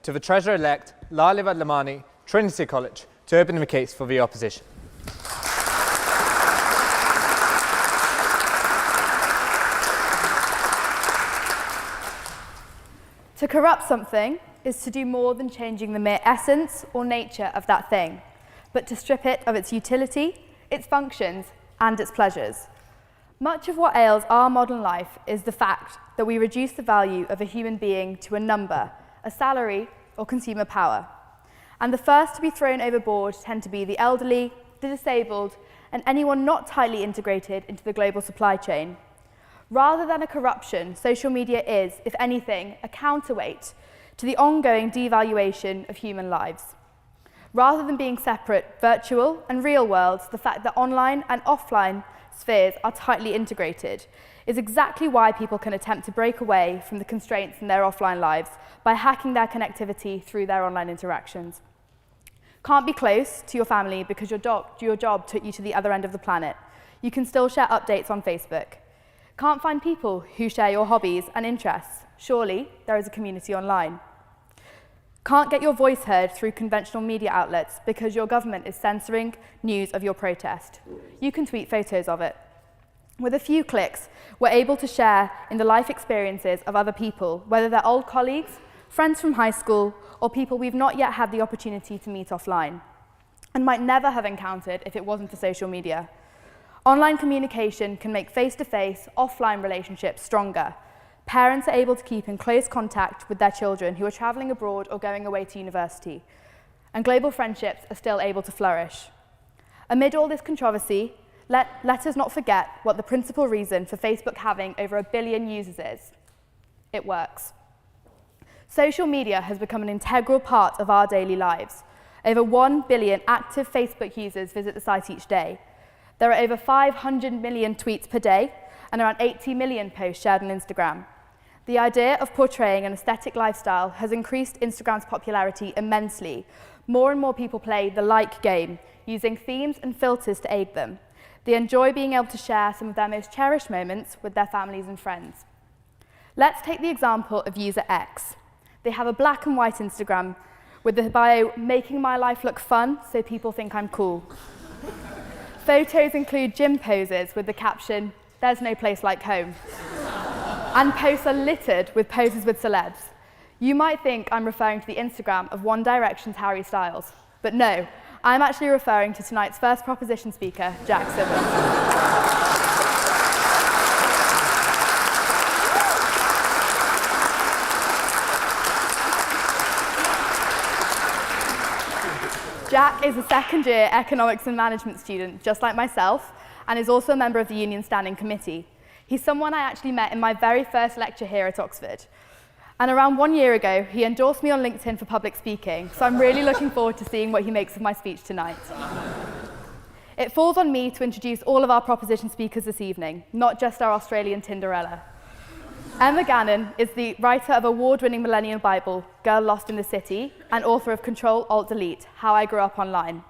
to the Treasurer-elect Laalithya Vadlamani, Trinity College, to open the case for the opposition. To corrupt something is to do more than changing the mere essence or nature of that thing, but to strip it of its utility, its functions, and its pleasures. Much of what ails our modern life is the fact that we reduce the value of a human being to a number, a salary, or consumer power. And the first to be thrown overboard tend to be the elderly, the disabled, and anyone not tightly integrated into the global supply chain. Rather than a corruption, social media is, if anything, a counterweight to the ongoing devaluation of human lives. Rather than being separate virtual and real worlds, the fact that online and offline spheres are tightly integrated is exactly why people can attempt to break away from the constraints in their offline lives by hacking their connectivity through their online interactions. Can't be close to your family because your job took you to the other end of the planet. You can still share updates on Facebook. Can't find people who share your hobbies and interests. Surely there is a community online. Can't get your voice heard through conventional media outlets because your government is censoring news of your protest. You can tweet photos of it. With a few clicks, we're able to share in the life experiences of other people, whether they're old colleagues, friends from high school, or people we've not yet had the opportunity to meet offline, and might never have encountered if it wasn't for social media. Online communication can make face-to-face, offline relationships stronger. Parents are able to keep in close contact with their children who are travelling abroad or going away to university, and global friendships are still able to flourish. Amid all this controversy, let us not forget what the principal reason for Facebook having over 1 billion users is. It works. Social media has become an integral part of our daily lives. Over 1 billion active Facebook users visit the site each day. There are over 500 million tweets per day and around 80 million posts shared on Instagram. The idea of portraying an aesthetic lifestyle has increased Instagram's popularity immensely. More and more people play the like game, using themes and filters to aid them. They enjoy being able to share some of their most cherished moments with their families and friends. Let's take the example of user X. They have a black and white Instagram with the bio, "Making my life look fun so people think I'm cool." Photos include gym poses with the caption, "There's no place like home." And posts are littered with poses with celebs. You might think I'm referring to the Instagram of One Direction's Harry Styles, but no, I'm actually referring to tonight's first proposition speaker, Jack Simmons. Jack is a second-year economics and management student, just like myself, and is also a member of the Union Standing Committee. He's someone I actually met in my very first lecture here at Oxford. And around 1 year ago, he endorsed me on LinkedIn for public speaking, so I'm really looking forward to seeing what he makes of my speech tonight. It falls on me to introduce all of our proposition speakers this evening, not just our Australian Tinderella. Emma Gannon is the writer of award-winning millennial Bible, Girl Lost in the City, and author of Control-Alt-Delete, How I Grew Up Online.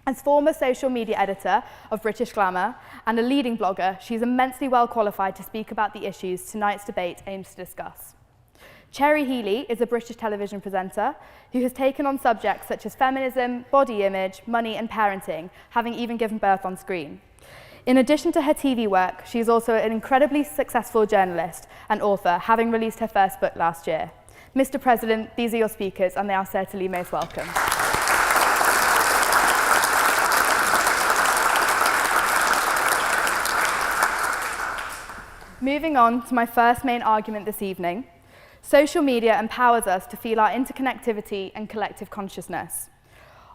As former social media editor of British Glamour and a leading blogger, she's immensely well qualified to speak about the issues tonight's debate aims to discuss. Cherry Healey is a British television presenter who has taken on subjects such as feminism, body image, money and parenting, having even given birth on screen. In addition to her TV work, she is also an incredibly successful journalist and author, having released her first book last year. Mr. President, these are your speakers, and they are certainly most welcome. Moving on to my first main argument this evening, social media empowers us to feel our interconnectivity and collective consciousness.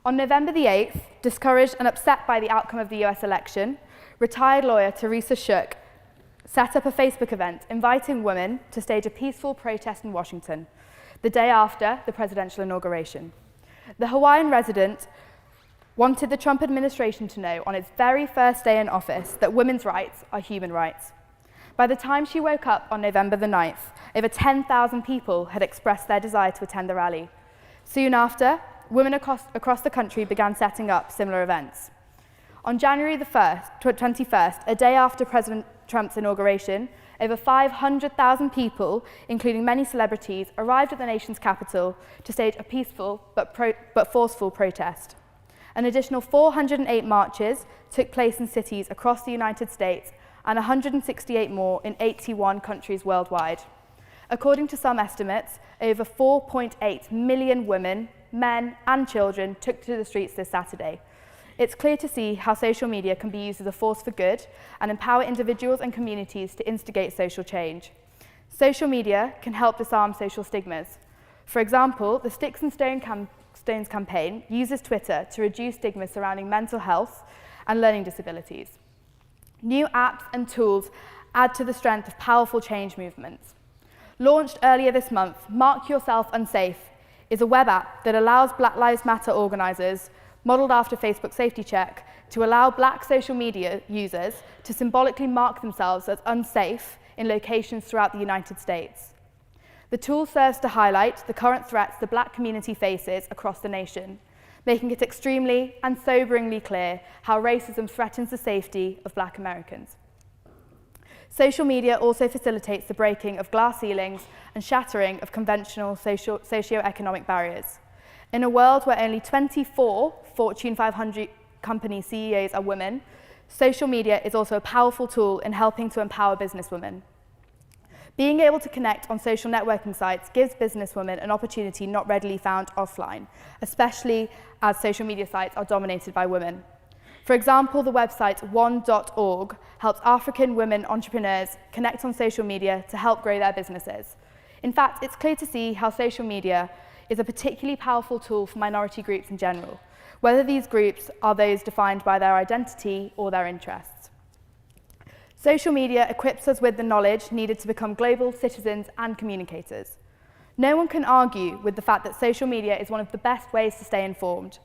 On November the 8th, discouraged and upset by the outcome of the US election, retired lawyer Teresa Shook set up a Facebook event inviting women to stage a peaceful protest in Washington, the day after the presidential inauguration. The Hawaiian resident wanted the Trump administration to know on its very first day in office that women's rights are human rights. By the time she woke up on November the 9th, over 10,000 people had expressed their desire to attend the rally. Soon after, women across the country began setting up similar events. On January the 21st, a day after President Trump's inauguration, over 500,000 people, including many celebrities, arrived at the nation's capital to stage a peaceful but forceful protest. An additional 408 marches took place in cities across the United States and 168 more in 81 countries worldwide. According to some estimates, over 4.8 million women, men and children took to the streets this Saturday. It's clear to see how social media can be used as a force for good and empower individuals and communities to instigate social change. Social media can help disarm social stigmas. For example, the Sticks and Stones campaign uses Twitter to reduce stigma surrounding mental health and learning disabilities. New apps and tools add to the strength of powerful change movements. Launched earlier this month, Mark Yourself Unsafe is a web app that allows Black Lives Matter organisers, modelled after Facebook Safety Check, to allow Black social media users to symbolically mark themselves as unsafe in locations throughout the United States. The tool serves to highlight the current threats the Black community faces across the nation, making it extremely and soberingly clear how racism threatens the safety of Black Americans. Social media also facilitates the breaking of glass ceilings and shattering of conventional socio-economic barriers. In a world where only 24 Fortune 500 company CEOs are women, social media is also a powerful tool in helping to empower businesswomen. Being able to connect on social networking sites gives businesswomen an opportunity not readily found offline, especially as social media sites are dominated by women. For example, the website one.org helps African women entrepreneurs connect on social media to help grow their businesses. In fact, it's clear to see how social media is a particularly powerful tool for minority groups in general, whether these groups are those defined by their identity or their interests. Social media equips us with the knowledge needed to become global citizens and communicators. No one can argue with the fact that social media is one of the best ways to stay informed.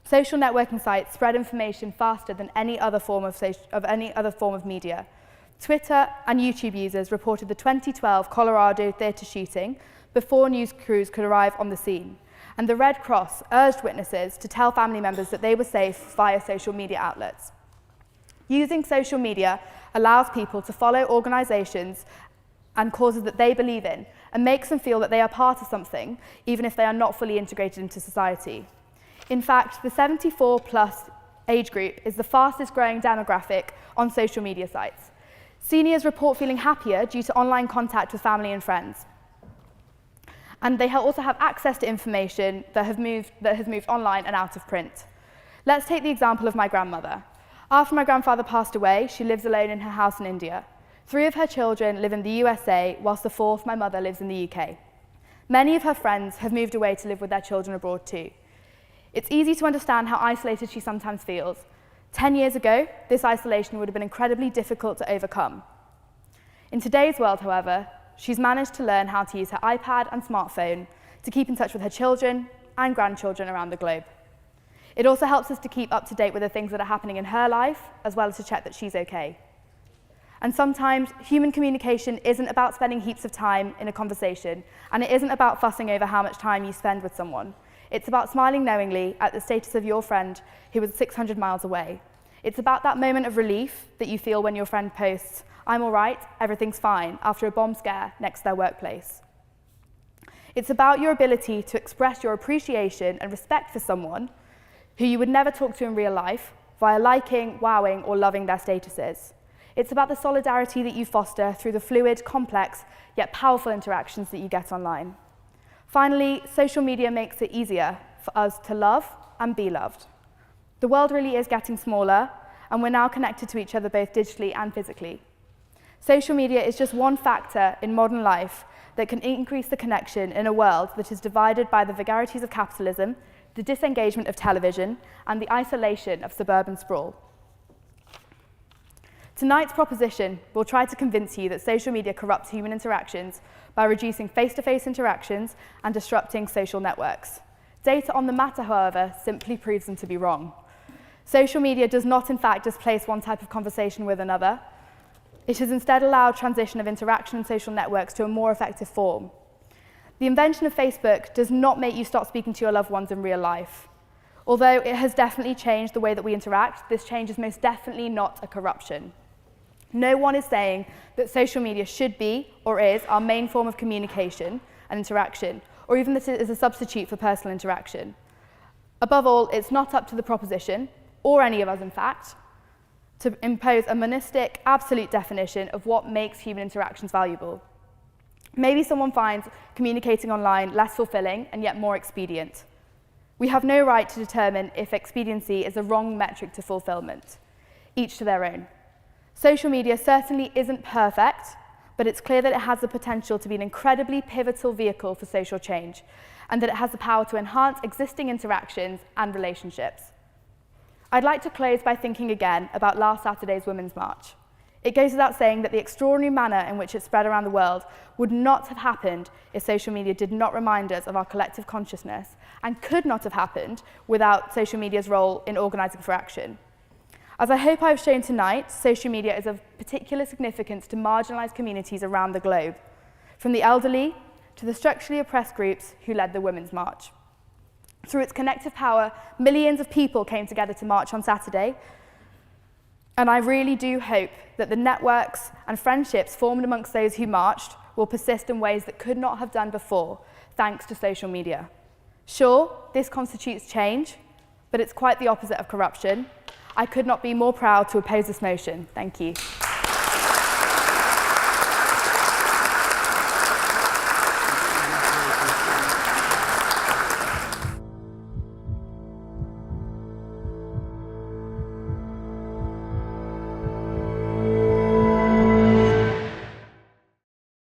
Social networking sites spread information faster than any other form of media. Twitter and YouTube users reported the 2012 Colorado theater shooting before news crews could arrive on the scene, and the Red Cross urged witnesses to tell family members that they were safe via social media outlets. Using social media allows people to follow organisations and causes that they believe in, and makes them feel that they are part of something, even if they are not fully integrated into society. In fact, the 74+ age group is the fastest growing demographic on social media sites. Seniors report feeling happier due to online contact with family and friends. And they also have access to information that has moved online and out of print. Let's take the example of my grandmother. After my grandfather passed away, she lives alone in her house in India. 3 of her children live in the USA, whilst the 4th, my mother, lives in the UK. Many of her friends have moved away to live with their children abroad too. It's easy to understand how isolated she sometimes feels. 10 years ago, this isolation would have been incredibly difficult to overcome. In today's world, however, she's managed to learn how to use her iPad and smartphone to keep in touch with her children and grandchildren around the globe. It also helps us to keep up to date with the things that are happening in her life, as well as to check that she's okay. And sometimes, human communication isn't about spending heaps of time in a conversation, and it isn't about fussing over how much time you spend with someone. It's about smiling knowingly at the status of your friend who was 600 miles away. It's about that moment of relief that you feel when your friend posts, "I'm all right, everything's fine," after a bomb scare next to their workplace. It's about your ability to express your appreciation and respect for someone who you would never talk to in real life via liking, wowing, or loving their statuses. It's about the solidarity that you foster through the fluid, complex, yet powerful interactions that you get online. Finally, social media makes it easier for us to love and be loved. The world really is getting smaller, and we're now connected to each other both digitally and physically. Social media is just one factor in modern life that can increase the connection in a world that is divided by the vagaries of capitalism, the disengagement of television, and the isolation of suburban sprawl. Tonight's proposition will try to convince you that social media corrupts human interactions by reducing face-to-face interactions and disrupting social networks. Data on the matter, however, simply proves them to be wrong. Social media does not, in fact, displace one type of conversation with another. It has instead allowed transition of interaction in social networks to a more effective form. The invention of Facebook does not make you stop speaking to your loved ones in real life. Although it has definitely changed the way that we interact, this change is most definitely not a corruption. No one is saying that social media should be or is our main form of communication and interaction, or even that it is a substitute for personal interaction. Above all, it's not up to the proposition, or any of us in fact, to impose a monistic, absolute definition of what makes human interactions valuable. Maybe someone finds communicating online less fulfilling and yet more expedient. We have no right to determine if expediency is a wrong metric to fulfillment. Each to their own. Social media certainly isn't perfect, but it's clear that it has the potential to be an incredibly pivotal vehicle for social change, and that it has the power to enhance existing interactions and relationships. I'd like to close by thinking again about last Saturday's Women's March. It goes without saying that the extraordinary manner in which it spread around the world would not have happened if social media did not remind us of our collective consciousness, and could not have happened without social media's role in organising for action. As I hope I've shown tonight, social media is of particular significance to marginalised communities around the globe, from the elderly to the structurally oppressed groups who led the Women's March. Through its connective power, millions of people came together to march on Saturday, and I really do hope that the networks and friendships formed amongst those who marched will persist in ways that could not have done before, thanks to social media. Sure, this constitutes change, but it's quite the opposite of corruption. I could not be more proud to oppose this motion. Thank you.